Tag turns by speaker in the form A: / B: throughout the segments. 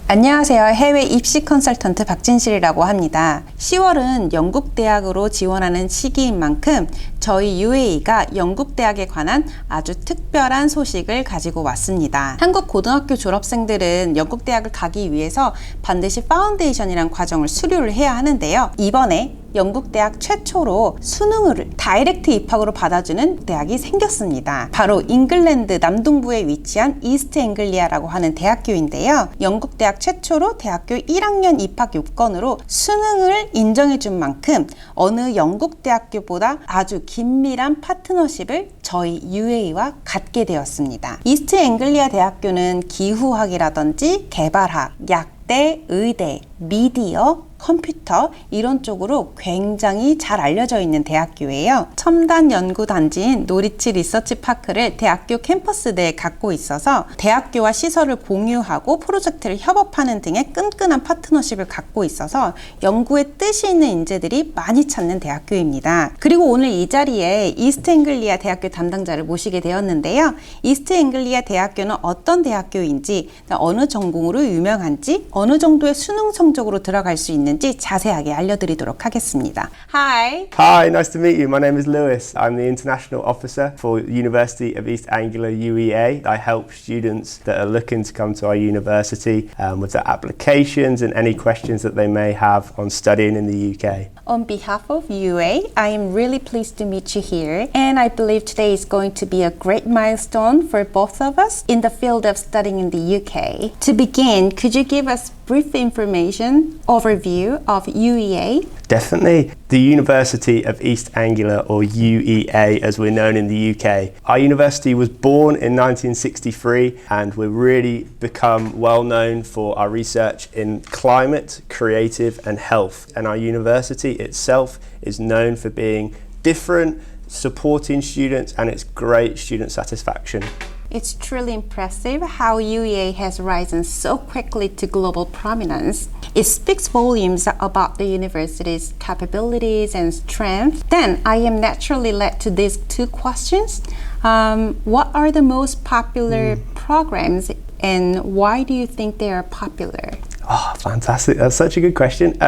A: 안녕하세요. 해외 입시 컨설턴트 박진실이라고 합니다. 10월은 영국대학으로 지원하는 시기인 만큼 저희 UAE가 영국대학에 관한 아주 특별한 소식을 가지고 왔습니다. 한국 고등학교 졸업생들은 영국대학을 가기 위해서 반드시 파운데이션이란 과정을 수료를 해야 하는데요. 이번에 영국대학 최초로 수능을 다이렉트 입학으로 받아주는 대학이 생겼습니다. 바로 잉글랜드 남동부에 위치한 이스트앵글리아라고 하는 대학교인데요. 영국대학 최초로 대학교 1학년 입학 요건으로 수능을 인정해준 만큼 어느 영국대학교보다 아주 긴밀한 파트너십을 저희 UAE와 갖게 되었습니다. 이스트앵글리아 대학교는 기후학이라든지 개발학, 약대, 의대, 미디어, 컴퓨터 이런 쪽으로 굉장히 잘 알려져 있는 대학교예요. 첨단 연구 단지인 노리치 리서치 파크를 대학교 캠퍼스 내에 갖고 있어서 대학교와 시설을 공유하고 프로젝트를 협업하는 등의 끈끈한 파트너십을 갖고 있어서 연구에 뜻이 있는 인재들이 많이 찾는 대학교입니다. 그리고 오늘 이 자리에 이스트앵글리아 대학교 담당자를 모시게 되었는데요. 이스트앵글리아 대학교는 어떤 대학교인지, 어느 전공으로 유명한지, 어느 정도의 수능 성적으로 들어갈 수 있는지 자세하게 알려드리도록 하겠습니다. Hi.
B: Hi, nice to meet you. My name is Lewis. I'm the International Officer for University of East Anglia UEA. I help students that are looking to come to our university with their applications and any questions that they may have on studying in the UK.
A: On behalf of UA, I am really pleased to meet you here, and I believe today is going to be a great milestone for both of us in the field of studying in the UK. To begin, could you give us brief information overview of UEA?
B: Definitely. The University of East Anglia, or UEA as we're known in the UK. Our university was born in 1963 and we've really become well known for our research in climate, creative and health. And our university itself is known for being different, supporting students, and it's great student satisfaction.
A: It's truly impressive how UEA has risen so quickly to global prominence. It speaks volumes about the university's capabilities and strength. Then I am naturally led to these two questions. What are the most popular programs and why do you think they are popular?
B: Oh, fantastic. That's such a good question.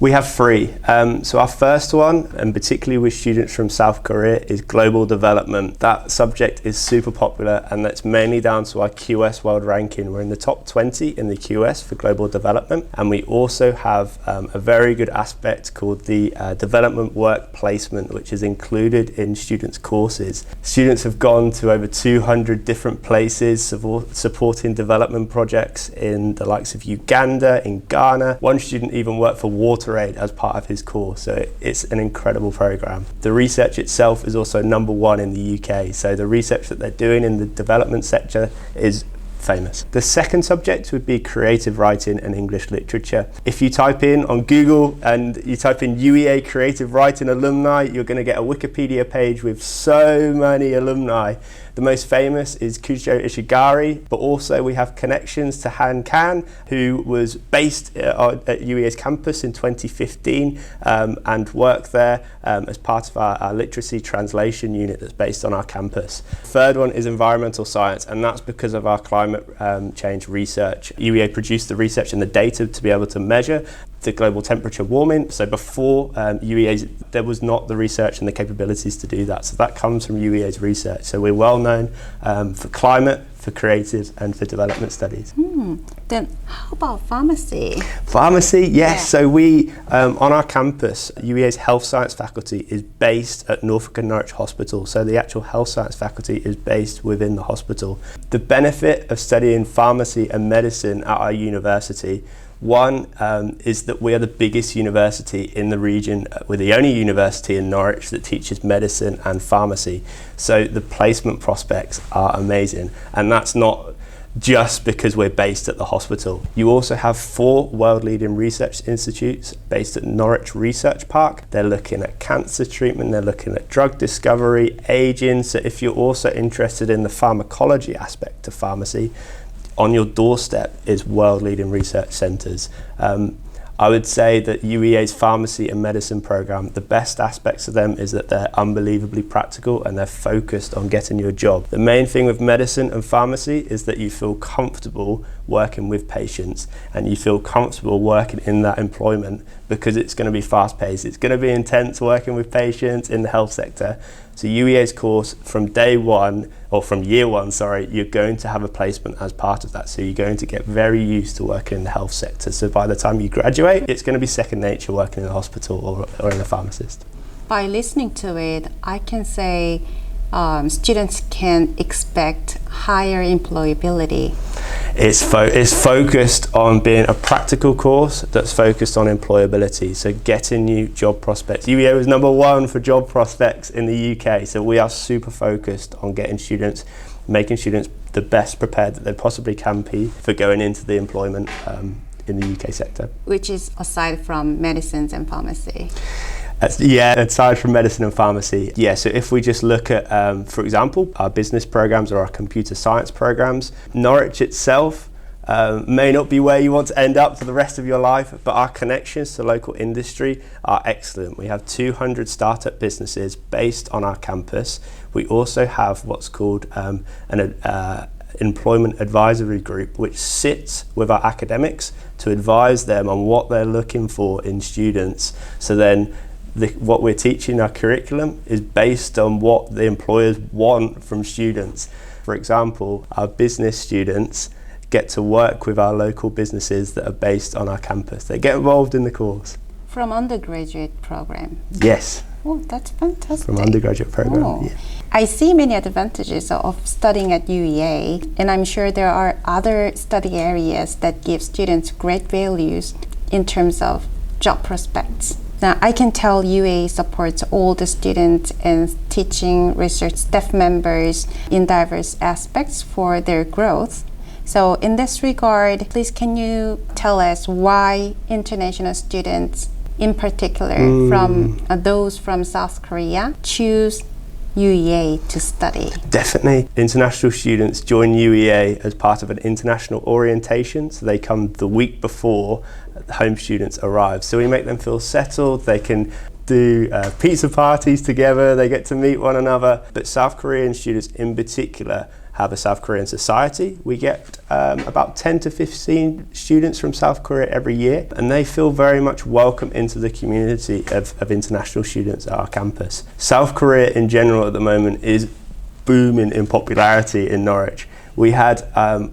B: We have three. So our first one, and particularly with students from South Korea, is global development. That subject is super popular, and that's mainly down to our QS world ranking. We're in the top 20 in the QS for global development, and we also have a very good aspect called the development work placement, which is included in students' courses. Students have gone to over 200 different places supporting development projects in the likes of Uganda, in Ghana. One student even worked for WaterAid as part of his course, so it's an incredible program. The research itself is also #1 in the UK, so the research that they're doing in the development sector is famous. The second subject would be creative writing and English literature. If you type in on Google and you type in UEA creative writing alumni, you're going to get a Wikipedia page with so many alumni. The most famous is Kujo Ishigari, but also we have connections to Han Kan, who was based at UEA's campus in 2015 and worked there as part of our literacy translation unit that's based on our campus. Third one is environmental science, and that's because of our climate change research. UEA produced the research and the data to be able to measure the global temperature warming. So before UEA, there was not the research and the capabilities to do that. So that comes from UEA's research. So we're well known for climate, for creative and for development studies.
A: Then how about pharmacy?
B: Pharmacy, yes. Yeah. So we, on our campus, UEA's health science faculty is based at Norfolk and Norwich Hospital. So the actual health science faculty is based within the hospital. The benefit of studying pharmacy and medicine at our university, one is that we are the biggest university in the region. We're the only university in Norwich that teaches medicine and pharmacy. So the placement prospects are amazing. And that's not just because we're based at the hospital. You also have 4 world-leading research institutes based at Norwich Research Park. They're looking at cancer treatment, they're looking at drug discovery, aging. So if you're also interested in the pharmacology aspect of pharmacy, on your doorstep is world-leading research centres. I would say that UEA's pharmacy and medicine program, the best aspects of them is that they're unbelievably practical and they're focused on getting you a job. The main thing with medicine and pharmacy is that you feel comfortable working with patients, and you feel comfortable working in that employment because it's going to be fast-paced, it's going to be intense working with patients in the health sector. So UEA's course from day one, or from year one, sorry, you're going to have a placement as part of that. So you're going to get very used to working in the health sector. So by the time you graduate, it's going to be second nature working in a hospital or in a pharmacist.
A: By listening to it, I can say students can expect higher employability.
B: It's focused on being a practical course that's focused on employability, so getting new job prospects. UEA was number one for job prospects in the UK, so we are super focused on getting students, making students the best prepared that they possibly can be for going into the employment in the UK sector.
A: Which is aside from medicines and pharmacy.
B: Yeah, aside from medicine and pharmacy. Yeah, so if we just look at, for example, our business programs or our computer science programs, Norwich itself may not be where you want to end up for the rest of your life, but our connections to local industry are excellent. We have 200 startup businesses based on our campus. We also have what's called an employment advisory group, which sits with our academics to advise them on what they're looking for in students. So then what we're teaching, our curriculum, is based on what the employers want from students. For example, our business students get to work with our local businesses that are based on our campus. They get involved in the course.
A: From undergraduate program?
B: Yes.
A: Oh, that's fantastic.
B: From undergraduate program,
A: Oh.
B: yeah.
A: I see many advantages of studying at UEA, and I'm sure there are other study areas that give students great values in terms of job prospects. Now, I can tell UEA supports all the students and teaching research staff members in diverse aspects for their growth. So in this regard, please can you tell us why international students, in particular from those from South Korea, choose UEA to study?
B: Definitely. International students join UEA as part of an international orientation, so they come the week before home students arrive. So we make them feel settled, they can do pizza parties together, they get to meet one another. But South Korean students in particular have a South Korean society. We get about 10 to 15 students from South Korea every year, and they feel very much welcome into the community of international students at our campus. South Korea in general at the moment is booming in popularity in Norwich. We had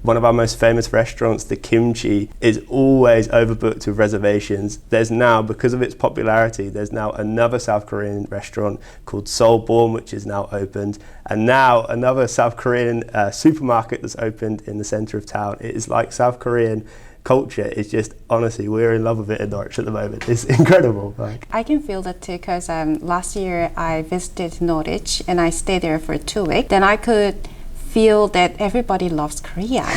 B: one of our most famous restaurants, the Kimchi, is always overbooked with reservations. There's now, because of its popularity, there's now another South Korean restaurant called Seoul-born, which is now opened, and now another South Korean supermarket that's opened in the centre of town. It is like South Korean culture is just, honestly, we're in love with it in Norwich at the moment. It's incredible.
A: I can feel that too, because last year I visited Norwich and I stayed there for 2 weeks. Then I could feel that everybody loves Korea.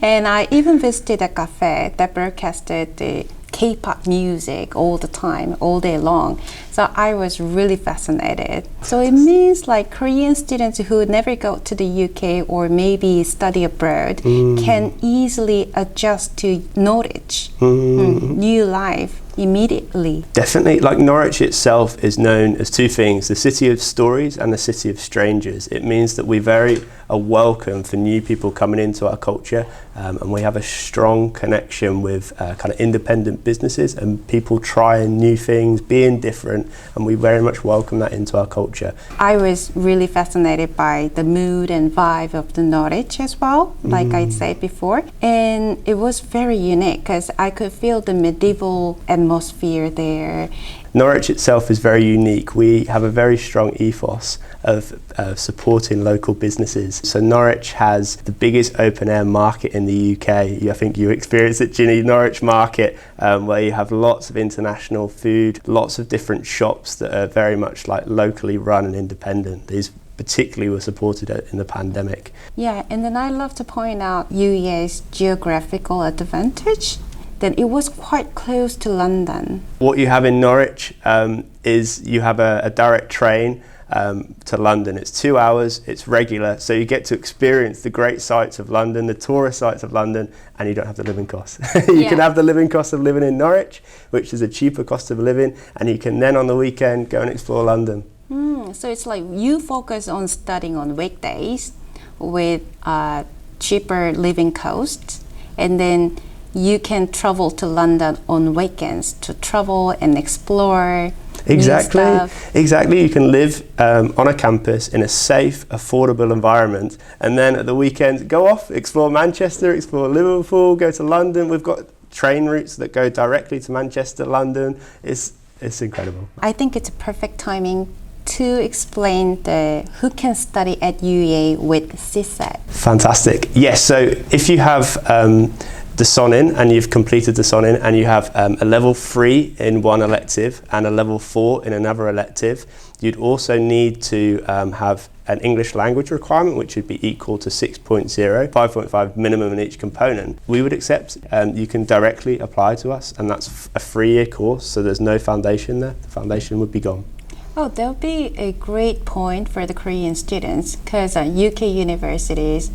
A: And I even visited a cafe that broadcasted the K-pop music all the time, all day long. So I was really fascinated. So it means like Korean students who never go to the UK or maybe study abroad can easily adjust to Norwich, new life immediately.
B: Definitely. Like Norwich itself is known as two things, the city of stories and the city of strangers. It means that we very are welcome for new people coming into our culture, and we have a strong connection with kind of independent businesses and people trying new things, being different, and we very much welcome that into our culture.
A: I was really fascinated by the mood and vibe of the Norwich as well, like I said before, and it was very unique because I could feel the medieval atmosphere there.
B: Norwich itself is very unique. We have a very strong ethos of supporting local businesses. So Norwich has the biggest open air market in the UK. I think you experienced it, Ginny, Norwich Market, where you have lots of international food, lots of different shops that are very much like locally run and independent. These particularly were supported in the pandemic.
A: Yeah, and then I love to point out UEA's geographical advantage. Then it was quite close to London.
B: What you have in Norwich is you have a direct train to London. It's 2 hours, it's regular, so you get to experience the great sights of London, the tourist sites of London, and you don't have the living costs. You can have the living cost of living in Norwich, which is a cheaper cost of living, and you can then on the weekend go and explore London.
A: So it's like you focus on studying on weekdays with cheaper living costs, and then you can travel to London on weekends to travel and explore
B: Exactly.
A: new stuff.
B: Exactly. You can live on a campus in a safe, affordable environment, and then at the weekend go off, explore Manchester, explore Liverpool, go to London. We've got train routes that go directly to Manchester, London. It's incredible.
A: I think it's a perfect timing to explain who can study at UEA with CSAT.
B: Fantastic. Yes, so if you have the SONIN and you've completed the SONIN and you have a level 3 in one elective and a level 4 in another elective, you'd also need to have an English language requirement, which would be equal to 6.0, 5.5 minimum in each component. We would accept, you can directly apply to us, and that's a 3-year course, so there's no foundation there. The foundation would be gone.
A: Oh, that would be a great point for the Korean students, because UK universities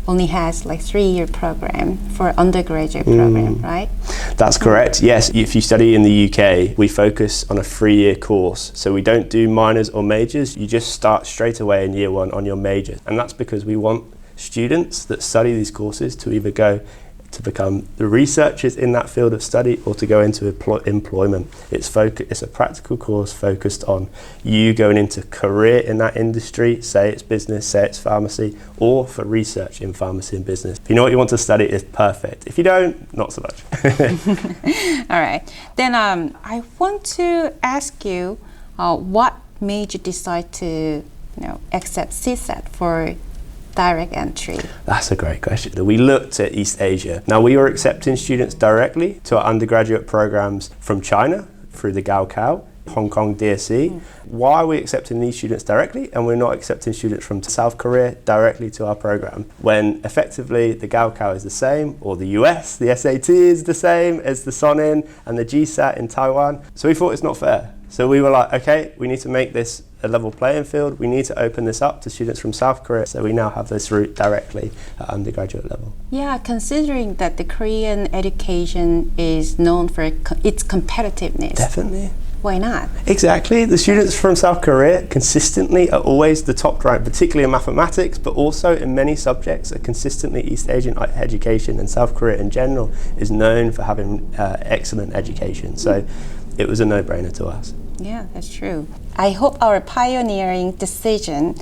A: only has like 3-year program for undergraduate program, right?
B: That's correct, yes. If you study in the UK, we focus on a 3-year course. So we don't do minors or majors, you just start straight away in year 1 on your major. And that's because we want students that study these courses to either go to become the researchers in that field of study or to go into employment. It's a practical course focused on you going into career in that industry, say it's business, say it's pharmacy, or for research in pharmacy and business. If you know what you want to study, it's perfect. If you don't, not so much.
A: All right. Then I want to ask you, what made you decide to accept CSAT for direct entry?
B: That's a great question. We looked at East Asia. Now, we were accepting students directly to our undergraduate programs from China through the Gaokao, Hong Kong DSE. Why are we accepting these students directly and we're not accepting students from South Korea directly to our program when effectively the Gaokao is the same, or the US, the SAT is the same as the SONIN and the GSAT in Taiwan? So we thought it's not fair. So we were like, okay, we need to make this a level playing field. We need to open this up to students from South Korea. So we now have this route directly at undergraduate level.
A: Yeah, considering that the Korean education is known for its competitiveness.
B: Definitely.
A: Why not?
B: Exactly. The students from South Korea consistently are always the top ranked, particularly in mathematics, but also in many subjects are consistently East Asian education, and South Korea in general is known for having excellent education. So it was a no-brainer to us.
A: Yeah, that's true. I hope our pioneering decision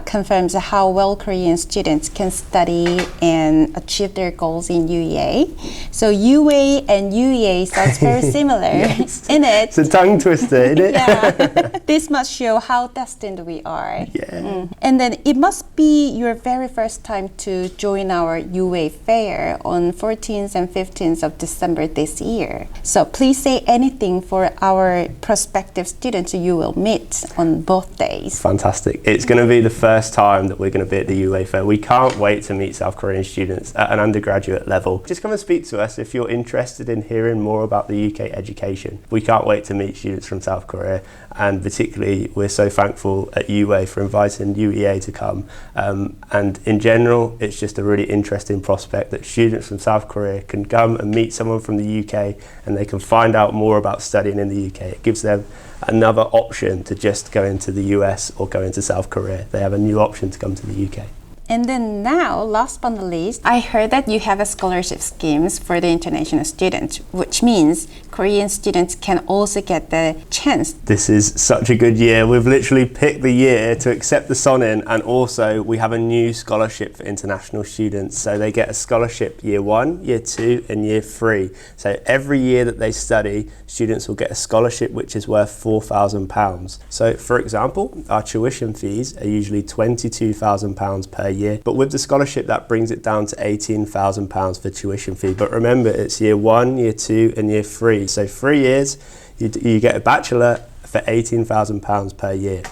A: confirms how well Korean students can study and achieve their goals in UEA. So UA and UEA sounds very similar, in it.
B: It's a tongue twister, isn't it?
A: Yeah. This must show how destined we are.
B: Yeah.
A: And then it must be your very first time to join our UA fair on 14th and 15th of December this year. So please say anything for our prospective students you will meet on both days.
B: Fantastic. It's going to be the first time that we're going to be at the UA Fair. We can't wait to meet South Korean students at an undergraduate level. Just come and speak to us if you're interested in hearing more about the UK education. We can't wait to meet students from South Korea, and particularly we're so thankful at UA for inviting UEA to come. And in general, it's just a really interesting prospect that students from South Korea can come and meet someone from the UK and they can find out more about studying in the UK. It gives them another option to just go into the US or go into South Korea. They have a new option to come to the UK.
A: And then now, last but not least, I heard that you have a scholarship schemes for the international students, which means Korean students can also get the chance.
B: This is such a good year. We've literally picked the year to accept the SONIN, and also we have a new scholarship for international students. So they get a scholarship year 1, year 2 and year 3. So every year that they study, students will get a scholarship which is worth £4,000. So for example, our tuition fees are usually £22,000 per year, but with the scholarship that brings it down to £18,000 for tuition fee. But remember, it's year 1, year 2 and year 3. So 3 years you get a bachelor for £18,000 per year.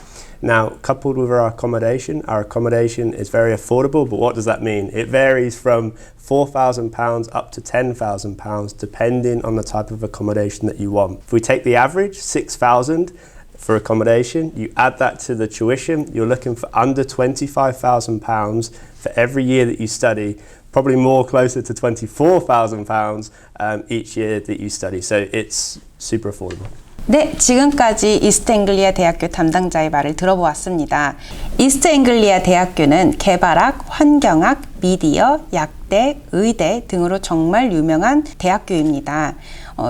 B: Now, coupled with our accommodation is very affordable, but what does that mean? It varies from £4,000 up to £10,000 depending on the type of accommodation that you want. If we take the average, £6,000 for accommodation, you add that to the tuition, you're looking for under £25,000 for every year that you study, probably more closer to £24,000 each year that you study. So it's super affordable.
A: 네, 지금까지 이스트앵글리아 대학교 담당자의 말을 들어보았습니다. 이스트앵글리아 대학교는 개발학, 환경학, 미디어, 약대, 의대 등으로 정말 유명한 대학교입니다.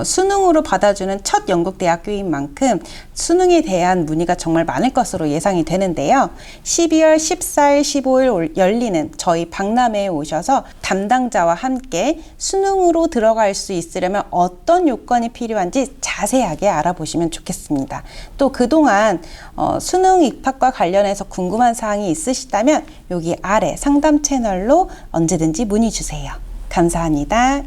A: 수능으로 받아주는 첫 영국대학교인 만큼 수능에 대한 문의가 정말 많을 것으로 예상이 되는데요. 12월 14일, 15일 열리는 저희 박람회에 오셔서 담당자와 함께 수능으로 들어갈 수 있으려면 어떤 요건이 필요한지 자세하게 알아보시면 좋겠습니다. 또 그동안 수능 입학과 관련해서 궁금한 사항이 있으시다면 여기 아래 상담 채널로 언제든지 문의 주세요. 감사합니다.